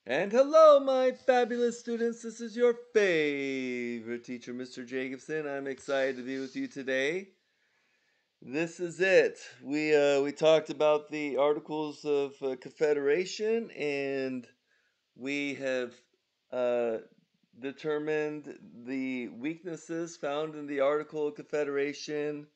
And hello, my fabulous students. This is your favorite teacher, Mr. Jacobson. I'm excited to be with you today. This is it. We talked about the Articles of Confederation, and we have uh, determined the weaknesses found in the Article of Confederation.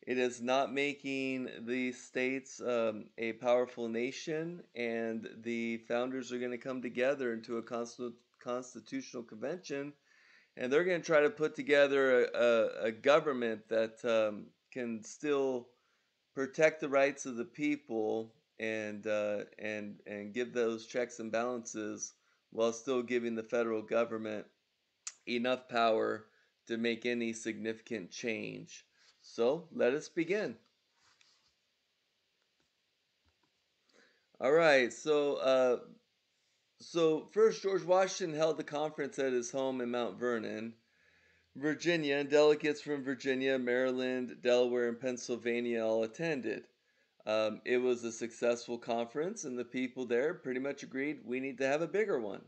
It is not making the states a powerful nation, and the founders are going to come together into a constitutional convention, and they're going to try to put together a government that can still protect the rights of the people and give those checks and balances while still giving the federal government enough power to make any significant change. So let us begin. All right, so first, George Washington held the conference at his home in Mount Vernon, Virginia, and delegates from Virginia, Maryland, Delaware, and Pennsylvania all attended. It was a successful conference, and the people there pretty much agreed we need to have a bigger one.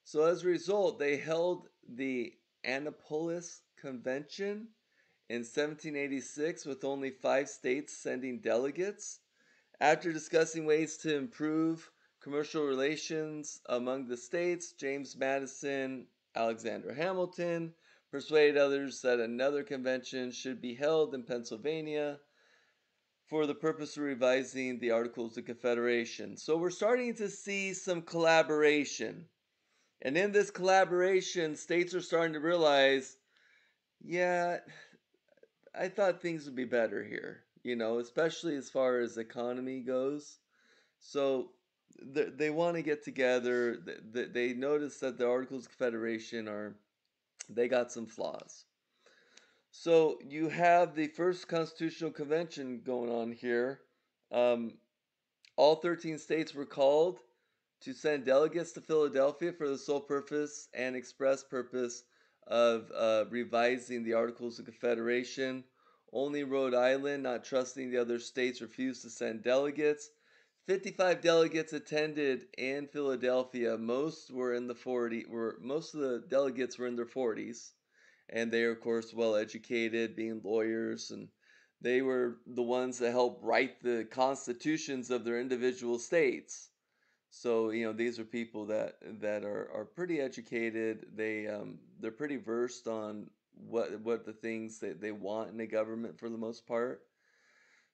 So as a result, they held the Annapolis Convention in 1786 with only 5 states sending delegates. After discussing ways to improve commercial relations among the states, James Madison, Alexander Hamilton persuaded others that another convention should be held in Pennsylvania for the purpose of revising the Articles of Confederation. So we're starting to see some collaboration. And in this collaboration, states are starting to realize, yeah, I thought things would be better here, especially as far as economy goes. So they want to get together. They notice that the Articles of Confederation they got some flaws. So you have the first constitutional convention going on here. Um, all 13 states were called to send delegates to Philadelphia for the sole purpose and express purpose of revising the Articles of Confederation. Only Rhode Island, not trusting the other states, refused to send delegates. 55 delegates attended in Philadelphia. Most were in the 40 were most of the delegates were in their 40s, and they are of course well educated, being lawyers, and they were the ones that helped write the constitutions of their individual states. So these are people that are pretty educated. They're pretty versed on what the things that they want in a government for the most part.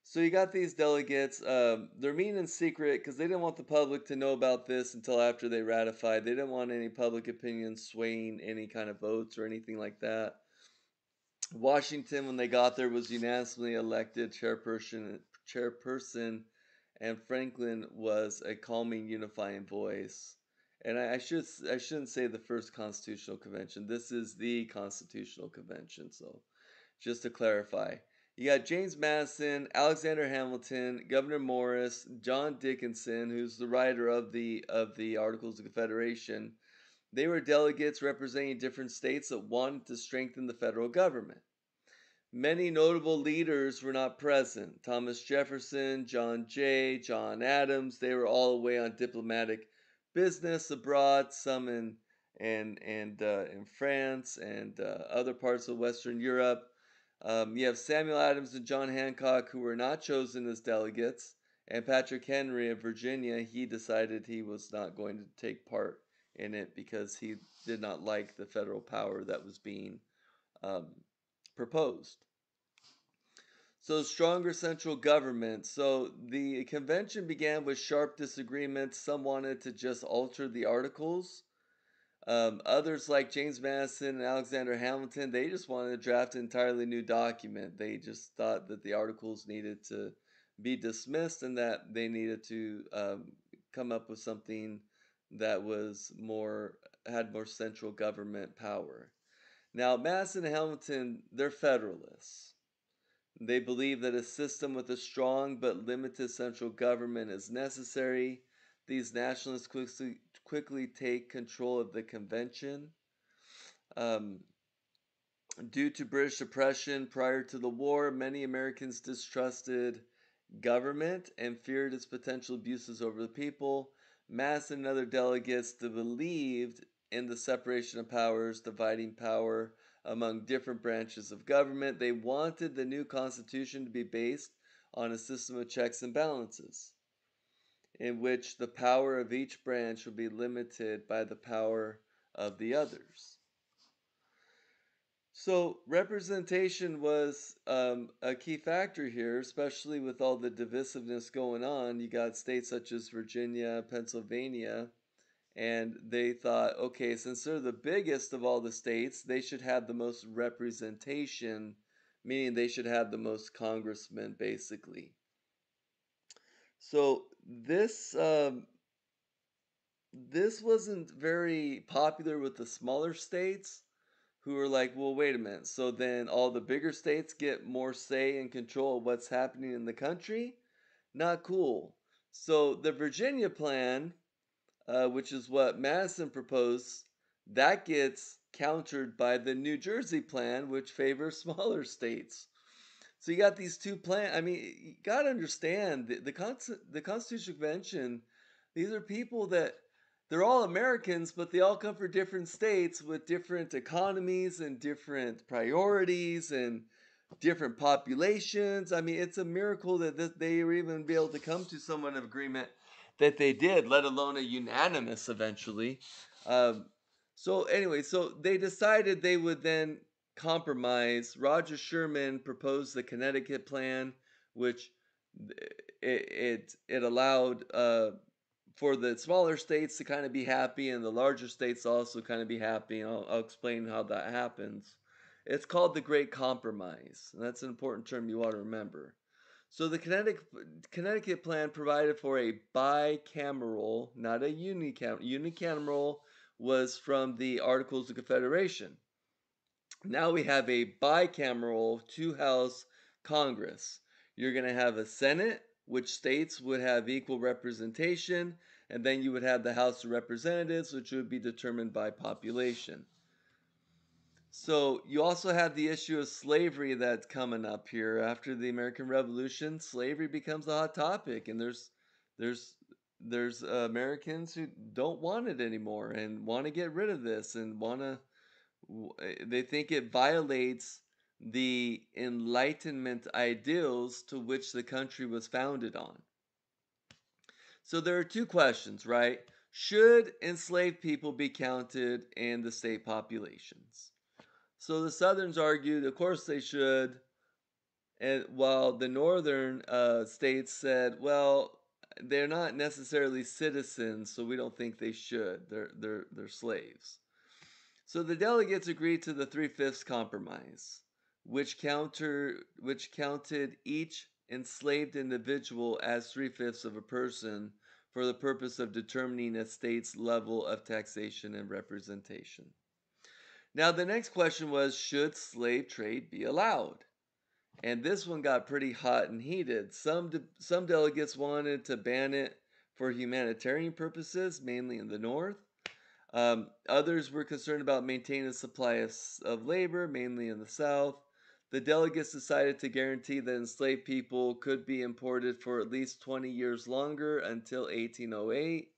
So you got these delegates. They're meeting in secret because they didn't want the public to know about this until after they ratified. They didn't want any public opinion swaying any kind of votes or anything like that. Washington, when they got there, was unanimously elected chairperson, and Franklin was a calming, unifying voice. And I shouldn't say the first constitutional convention. This is the constitutional convention. So just to clarify, you got James Madison, Alexander Hamilton, Governor Morris, John Dickinson, who's the writer of the Articles of Confederation. They were delegates representing different states that wanted to strengthen the federal government. Many notable leaders were not present. Thomas Jefferson, John Jay, John Adams, they were all away on diplomatic business abroad, some in France and other parts of Western Europe. You have Samuel Adams and John Hancock, who were not chosen as delegates, and Patrick Henry of Virginia. He decided he was not going to take part in it because he did not like the federal power that was being um, proposed. So, stronger central government. So, the convention began with sharp disagreements. Some wanted to just alter the articles. Others, like James Madison and Alexander Hamilton, they just wanted to draft an entirely new document. They just thought that the articles needed to be dismissed and that they needed to come up with something that had more central government power. Now, Madison and Hamilton, they're Federalists. They believe that a system with a strong but limited central government is necessary. These nationalists quickly take control of the convention. Um, Due to British oppression prior to the war, many Americans distrusted government and feared its potential abuses over the people. Madison and other delegates believed in the separation of powers, dividing power among different branches of government. They wanted the new Constitution to be based on a system of checks and balances, in which the power of each branch would be limited by the power of the others. So representation was a key factor here, especially with all the divisiveness going on. You got states such as Virginia, Pennsylvania, and they thought, okay, since they're the biggest of all the states, they should have the most representation, meaning they should have the most congressmen, basically. So this wasn't very popular with the smaller states, who were like, well, wait a minute. So then all the bigger states get more say and control of what's happening in the country? Not cool. So the Virginia plan, which is what Madison proposed, that gets countered by the New Jersey plan, which favors smaller states. So you got these two plans. I mean, you got to understand the Constitutional Convention. These are people that they're all Americans, but they all come from different states with different economies and different priorities and different populations. I mean, it's a miracle that they were even be able to come to somewhat of agreement that they did, let alone a unanimous eventually. Um, so anyway, so they decided they would then compromise. Roger Sherman proposed the Connecticut plan, which it allowed for the smaller states to kind of be happy and the larger states also kind of be happy. And I'll explain how that happens. It's called the Great Compromise, and that's an important term you ought to remember. So the Connecticut plan provided for a bicameral, not a unicameral. Unicameral was from the Articles of Confederation. Now we have a bicameral two-house Congress. You're going to have a Senate, which states would have equal representation, and then you would have the House of Representatives, which would be determined by population. So you also have the issue of slavery that's coming up here. After the American Revolution, slavery becomes a hot topic, and there's there's Americans who don't want it anymore and want to get rid of this and want to. They think it violates the Enlightenment ideals to which the country was founded on. So there are two questions, right? Should enslaved people be counted in the state populations? So the Southerns argued, of course they should, and while the Northern states said, well, they're not necessarily citizens, so we don't think they should. They're slaves. So the delegates agreed to the 3/5 compromise, which counted each enslaved individual as 3/5 of a person for the purpose of determining a state's level of taxation and representation. Now, the next question was, should slave trade be allowed? And this one got pretty hot and heated. Some delegates wanted to ban it for humanitarian purposes, mainly in the North. Others were concerned about maintaining a supply of labor, mainly in the South. The delegates decided to guarantee that enslaved people could be imported for at least 20 years longer until 1808.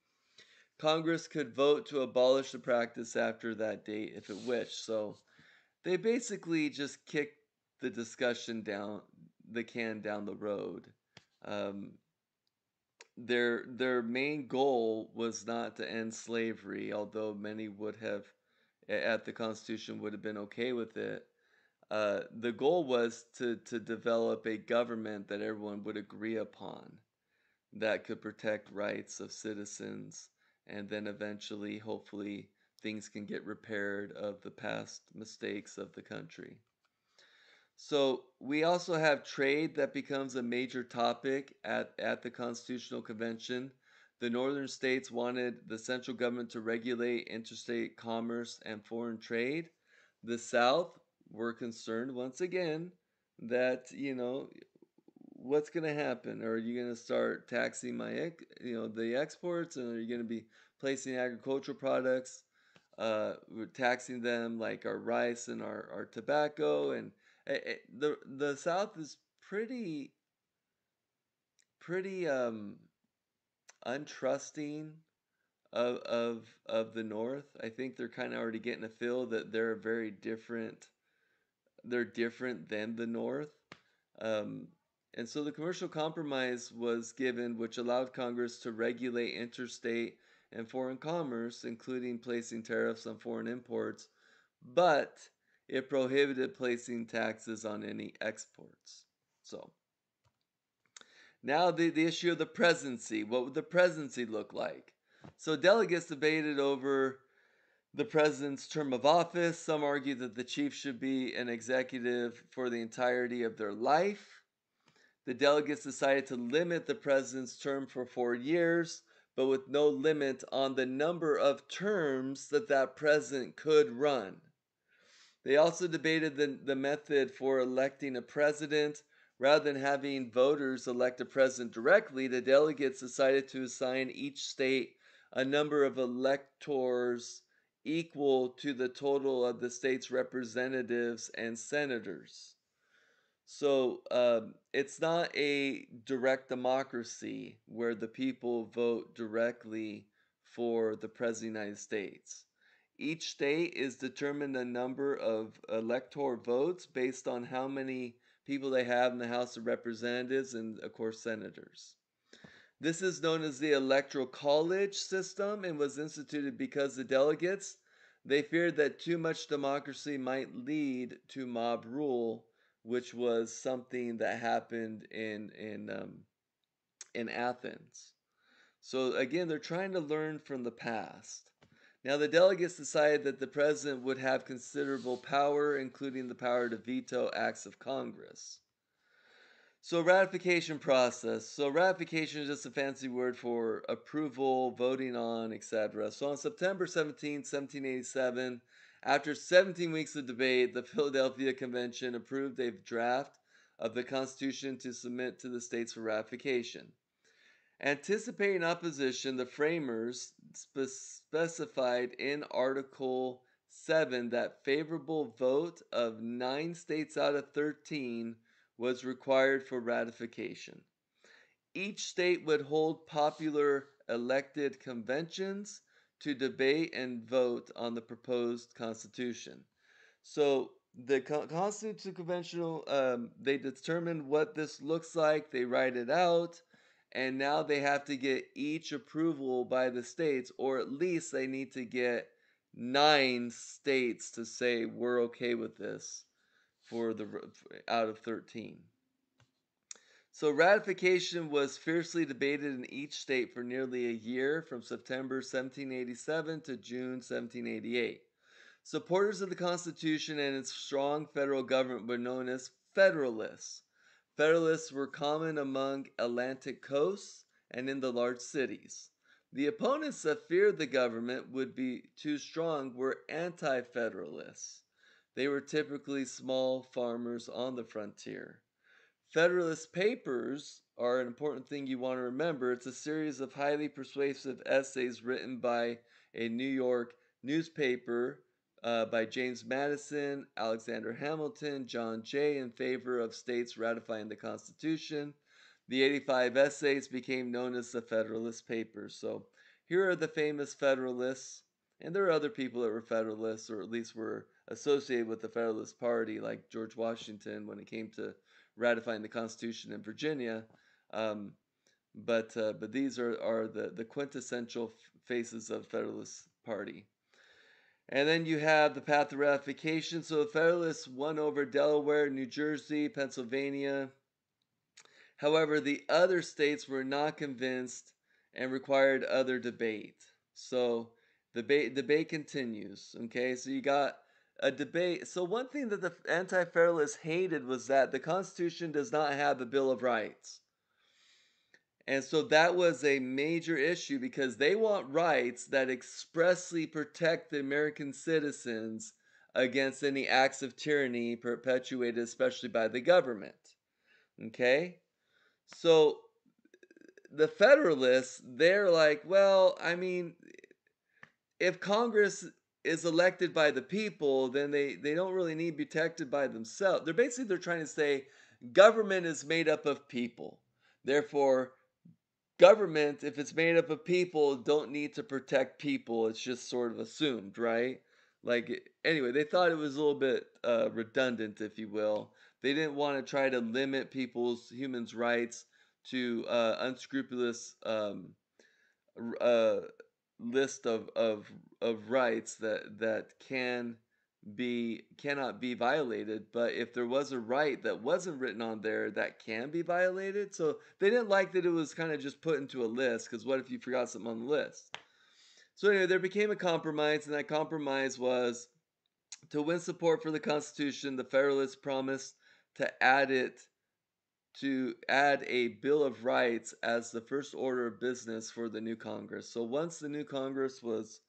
Congress could vote to abolish the practice after that date if it wished. So they basically just kicked the discussion down the can down the road. Um, their main goal was not to end slavery, although many would have at the Constitution would have been okay with it. The goal was to develop a government that everyone would agree upon that could protect rights of citizens, and then eventually, hopefully, things can get repaired of the past mistakes of the country. So we also have trade that becomes a major topic at the Constitutional Convention. The northern states wanted the central government to regulate interstate commerce and foreign trade. The South were concerned once again that, what's going to happen? Are you going to start taxing the exports, and are you going to be placing agricultural products, we're taxing them like our rice and our tobacco, and the South is pretty untrusting of the North. I think they're kind of already getting a feel that they're very different. They're different than the North. Um, and so the commercial compromise was given, which allowed Congress to regulate interstate and foreign commerce, including placing tariffs on foreign imports, but it prohibited placing taxes on any exports. So now the issue of the presidency. What would the presidency look like? So delegates debated over the president's term of office. Some argue that the chief should be an executive for the entirety of their life. The delegates decided to limit the president's term for 4 years, but with no limit on the number of terms that that president could run. They also debated the method for electing a president. Rather than having voters elect a president directly, the delegates decided to assign each state a number of electors equal to the total of the state's representatives and senators. So it's not a direct democracy where the people vote directly for the President of the United States. Each state is determined a number of elector votes based on how many people they have in the House of Representatives and, of course, senators. This is known as the Electoral College system and was instituted because the delegates they feared that too much democracy might lead to mob rule, which was something that happened in Athens. So again, they're trying to learn from the past. Now, the delegates decided that the president would have considerable power, including the power to veto acts of Congress. So, ratification process. So, ratification is just a fancy word for approval, voting on, etc. So, on September 17, 1787, after 17 weeks of debate, the Philadelphia Convention approved a draft of the Constitution to submit to the states for ratification. Anticipating opposition, the framers specified in Article 7 that favorable vote of 9 states out of 13 was required for ratification. Each state would hold popular elected conventions to debate and vote on the proposed constitution. So the Constitutional Conventional, they determine what this looks like, they write it out, and now they have to get each approval by the states, or at least they need to get 9 states to say we're okay with this for the out of 13. So ratification was fiercely debated in each state for nearly a year, from September 1787 to June 1788. Supporters of the Constitution and its strong federal government were known as Federalists. Federalists were common among Atlantic coasts and in the large cities. The opponents that feared the government would be too strong were Anti-Federalists. They were typically small farmers on the frontier. Federalist Papers are an important thing you want to remember. It's a series of highly persuasive essays written by a New York newspaper by James Madison, Alexander Hamilton, John Jay in favor of states ratifying the Constitution. The 85 essays became known as the Federalist Papers. So here are the famous Federalists, and there are other people that were Federalists, or at least were associated with the Federalist Party, like George Washington when it came to ratifying the Constitution in Virginia. Um, but these are the quintessential faces of Federalist Party. And then you have the path to ratification. So the Federalists won over Delaware, New Jersey, Pennsylvania. However, the other states were not convinced and required other debate. So the debate continues. Okay, so you got a debate. So one thing that the Anti-Federalists hated was that the Constitution does not have a Bill of Rights. And so that was a major issue because they want rights that expressly protect the American citizens against any acts of tyranny perpetuated especially by the government. Okay? So the Federalists, they're like, well, I mean, if Congress is elected by the people, then they don't really need to be protected by themselves. They're trying to say government is made up of people. Therefore, government, if it's made up of people, don't need to protect people. It's just sort of assumed, right? Anyway, they thought it was a little bit redundant, if you will. They didn't want to try to limit humans' rights to unscrupulous uh, list of rights that cannot be violated. But if there was a right that wasn't written on there that can be violated, so they didn't like that it was kind of just put into a list, because what if you forgot something on the list? So anyway, there became a compromise, and that compromise was to win support for the Constitution. The Federalists promised to add a Bill of Rights as the first order of business for the new Congress. So once the new Congress was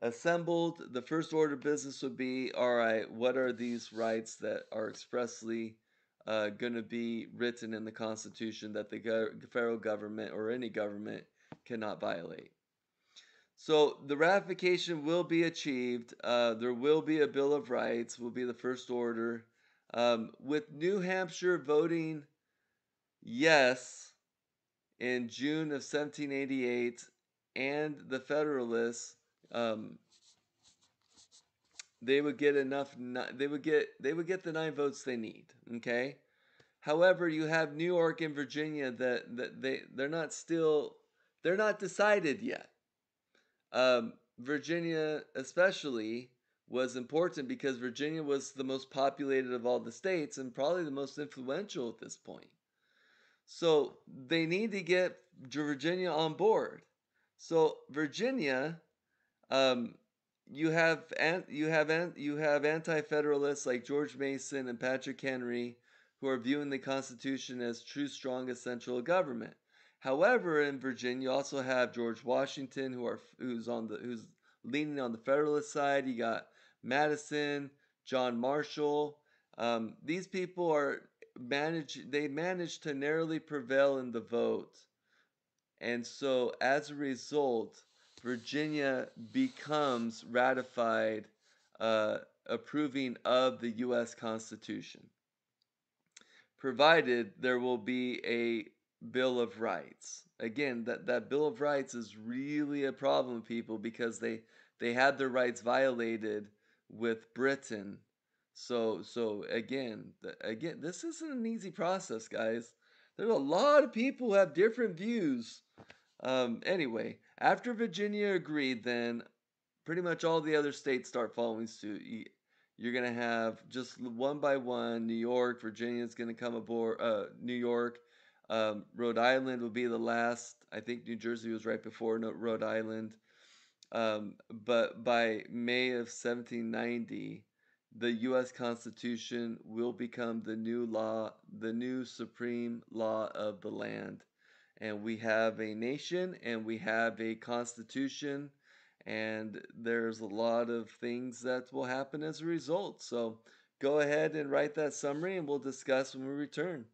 assembled, the first order of business would be, all right, what are these rights that are expressly going to be written in the Constitution that the federal government or any government cannot violate? So the ratification will be achieved. There will be a Bill of Rights, will be the first order. With New Hampshire voting yes in June of 1788, and the Federalists, um, they would get enough. They would get the 9 votes they need. Okay. However, you have New York and Virginia they're not decided yet. Virginia especially was important because Virginia was the most populated of all the states and probably the most influential at this point. So they need to get Virginia on board. So Virginia, um, you have anti-federalists like George Mason and Patrick Henry who are viewing the Constitution as true, strong, essential government. However, in Virginia, you also have George Washington, who's leaning on the Federalist side. You got Madison, John Marshall. These people managed to narrowly prevail in the vote, and so as a result, Virginia becomes ratified, uh, approving of the U.S. Constitution, provided there will be a Bill of Rights. Again, that Bill of Rights is really a problem, people, because they had their rights violated with Britain. So again, this isn't an easy process, guys. There's a lot of people who have different views. Anyway, after Virginia agreed, then pretty much all the other states start following suit. You're going to have just one by one. New York, Virginia's going to come aboard. New York, Rhode Island will be the last. I think New Jersey was right before Rhode Island. But by May of 1790, the U.S. Constitution will become the new law, the new supreme law of the land. And we have a nation and we have a constitution, and there's a lot of things that will happen as a result. So go ahead and write that summary, and we'll discuss when we return.